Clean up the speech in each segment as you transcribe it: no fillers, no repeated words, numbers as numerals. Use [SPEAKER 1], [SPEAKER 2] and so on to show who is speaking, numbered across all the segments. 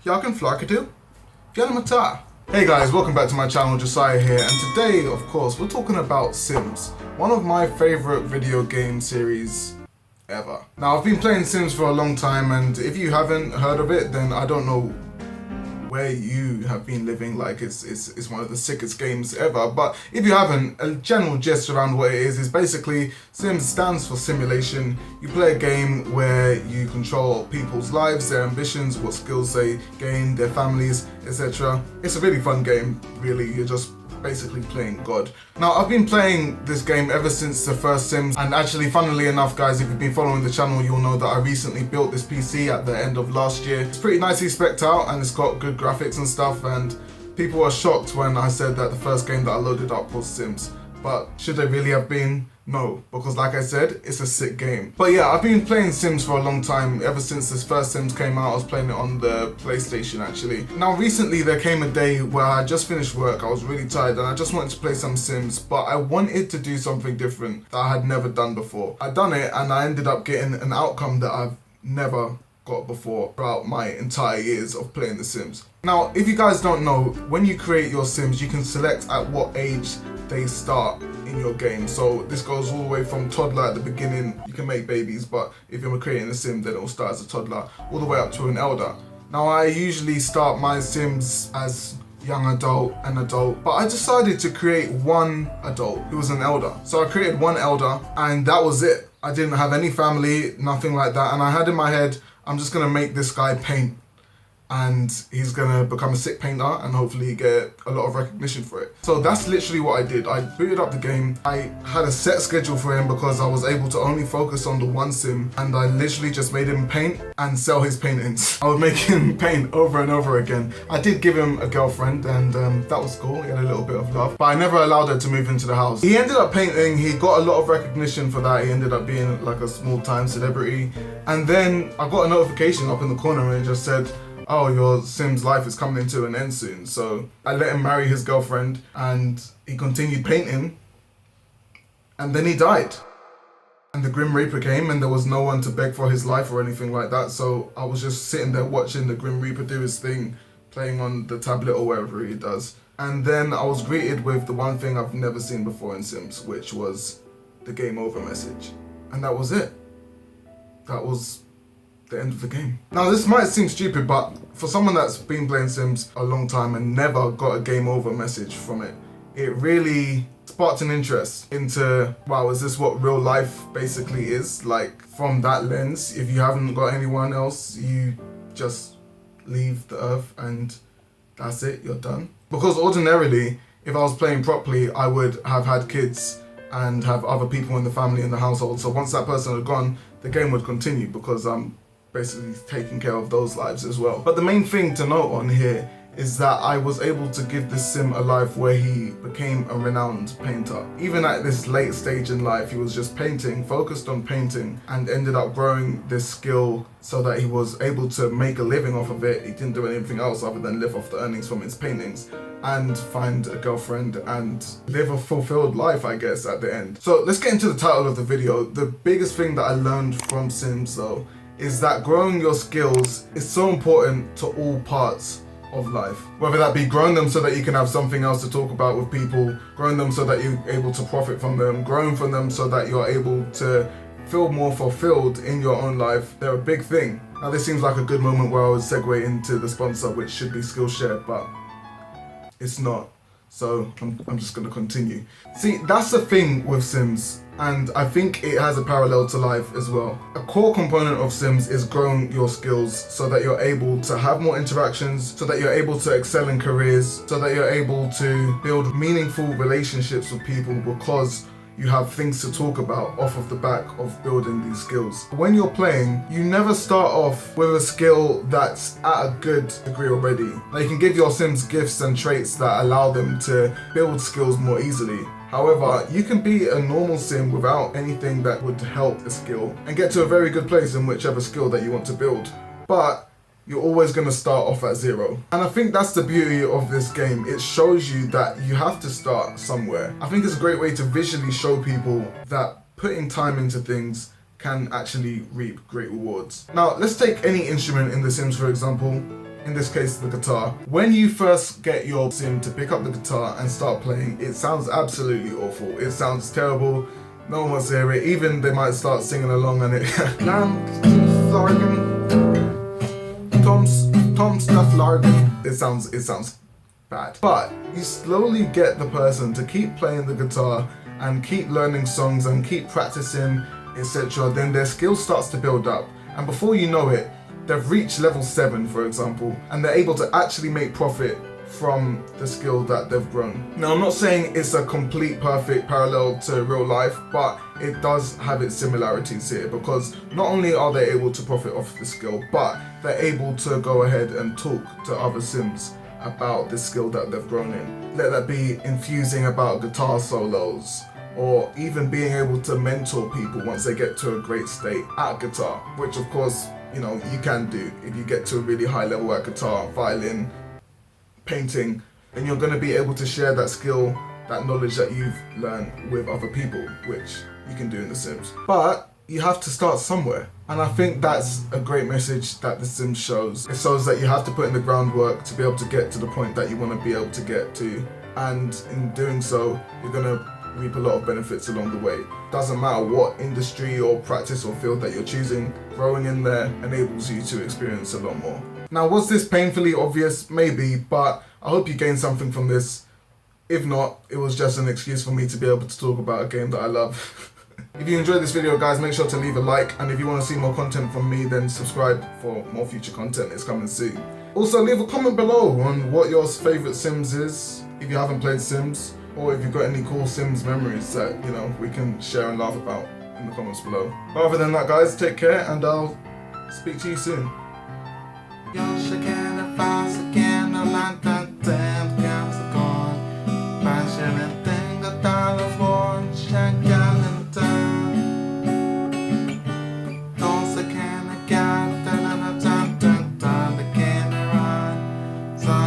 [SPEAKER 1] Y'all can flakadoo. Mata. Hey guys, welcome back to my channel, Josiah here, and today, of course, we're talking about Sims, one of my favorite video game series ever. Now, I've been playing Sims for a long time, and if you haven't heard of it, then I don't know where you have been living. Like, it's one of the sickest games ever. But if you haven't, a general gist around what it is basically Sims stands for simulation. You play a game where you control people's lives, their ambitions, what skills they gain, their families, etc. It's a really fun game, really. You're just basically playing God. Now, I've been playing this game ever since the first Sims, and actually, funnily enough, guys, if you've been following the channel, you'll know that I recently built this PC at the end of last year. It's pretty nicely spec'd out, and it's got good graphics and stuff, and people were shocked when I said that the first game that I loaded up was Sims. But should they really have been? No, because like I said, it's a sick game. But yeah, I've been playing Sims for a long time. Ever since this first Sims came out, I was playing it on the PlayStation actually. Now recently there came a day where I just finished work, I was really tired and I just wanted to play some Sims, but I wanted to do something different that I had never done before. I'd done it and I ended up getting an outcome that I've never got before throughout my entire years of playing The Sims. Now, if you guys don't know, when you create your Sims, you can select at what age they start in your game. So this goes all the way from toddler at the beginning. You can make babies, but if you're creating a Sim, then it will start as a toddler, all the way up to an elder. Now, I usually start my Sims as young adult and adult, but I decided to create one adult who was an elder. So I created one elder and that was it. I didn't have any family, nothing like that. And I had in my head, I'm just gonna make this guy paint and he's gonna become a sick painter and hopefully get a lot of recognition for it. So that's literally what I did. I booted up the game. I had a set schedule for him because I was able to only focus on the one Sim, and I literally just made him paint and sell his paintings. I would make him paint over and over again. I did give him a girlfriend and that was cool. He had a little bit of love, but I never allowed her to move into the house. He ended up painting, he got a lot of recognition for that. He ended up being like a small time celebrity. And then I got a notification up in the corner and it just said, oh, your Sim's life is coming to an end soon. So I let him marry his girlfriend and he continued painting and then he died. And the Grim Reaper came and there was no one to beg for his life or anything like that. So I was just sitting there watching the Grim Reaper do his thing, playing on the tablet or wherever he does. And then I was greeted with the one thing I've never seen before in Sims, which was the game over message. And that was it. That was the end of the game. Now this might seem stupid, but for someone that's been playing Sims a long time and never got a game over message from it, it really sparked an interest into, wow, is this what real life basically is? Like, from that lens, if you haven't got anyone else, you just leave the earth and that's it, you're done. Because ordinarily, if I was playing properly, I would have had kids and have other people in the family, in the household. So once that person had gone, the game would continue because I'm basically taking care of those lives as well. But the main thing to note on here is that I was able to give this Sim a life where he became a renowned painter. Even at this late stage in life, he was just painting, focused on painting, and ended up growing this skill so that he was able to make a living off of it. He didn't do anything else other than live off the earnings from his paintings and find a girlfriend and live a fulfilled life, I guess, at the end. So let's get into the title of the video. The biggest thing that I learned from Sims though is that growing your skills is so important to all parts of life. Whether that be growing them so that you can have something else to talk about with people, growing them so that you're able to profit from them, growing from them so that you're able to feel more fulfilled in your own life. They're a big thing. Now this seems like a good moment where I would segue into the sponsor, which should be Skillshare, but it's not. So I'm just gonna continue. See, that's the thing with Sims, and I think it has a parallel to life as well. A core component of Sims is growing your skills so that you're able to have more interactions, so that you're able to excel in careers, so that you're able to build meaningful relationships with people because you have things to talk about off of the back of building these skills. When you're playing, you never start off with a skill that's at a good degree already. Now you can give your Sims gifts and traits that allow them to build skills more easily. However, you can be a normal Sim without anything that would help a skill and get to a very good place in whichever skill that you want to build. But you're always going to start off at zero. And I think that's the beauty of this game. It shows you that you have to start somewhere. I think it's a great way to visually show people that putting time into things can actually reap great rewards. Now, let's take any instrument in The Sims, for example. in this case the guitar. When you first get your sim to pick up the guitar and start playing, it sounds absolutely awful. It sounds terrible. No one wants to hear it. Even they might start singing along and it Tom's stuff larging. It sounds bad. But you slowly get the person to keep playing the guitar and keep learning songs and keep practicing, etc. Then their skill starts to build up. And before you know it, they've reached level 7, for example, and they're able to actually make profit from the skill that they've grown. Now, I'm not saying it's a complete perfect parallel to real life, but it does have its similarities here, because not only are they able to profit off the skill, but they're able to go ahead and talk to other sims about the skill that they've grown in. Let that be infusing about guitar solos, or even being able to mentor people once they get to a great state at guitar, which of course, you know, you can do if you get to a really high level at guitar, violin, painting, then you're going to be able to share that skill, that knowledge that you've learned with other people, which you can do in The Sims. But you have to start somewhere. And I think that's a great message that The Sims shows. It shows that you have to put in the groundwork to be able to get to the point that you want to be able to get to. And in doing so, you're going to reap a lot of benefits along the way. Doesn't matter what industry or practice or field that you're choosing, growing in there enables you to experience a lot more. Now, was this painfully obvious? Maybe, but I hope you gained something from this. If not, it was just an excuse for me to be able to talk about a game that I love. If you enjoyed this video, guys, make sure to leave a like, and if you want to see more content from me, then subscribe for more future content. It's coming soon. Also, leave a comment below on what your favourite Sims is, if you haven't played Sims, or if you've got any cool Sims memories that, you know, we can share and laugh about in the comments below. But other than that, guys, take care, and I'll speak to you soon.
[SPEAKER 2] Så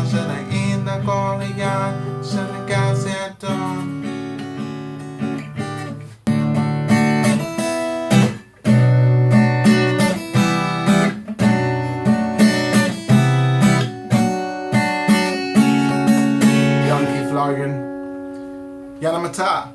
[SPEAKER 2] känner in den går igen, känner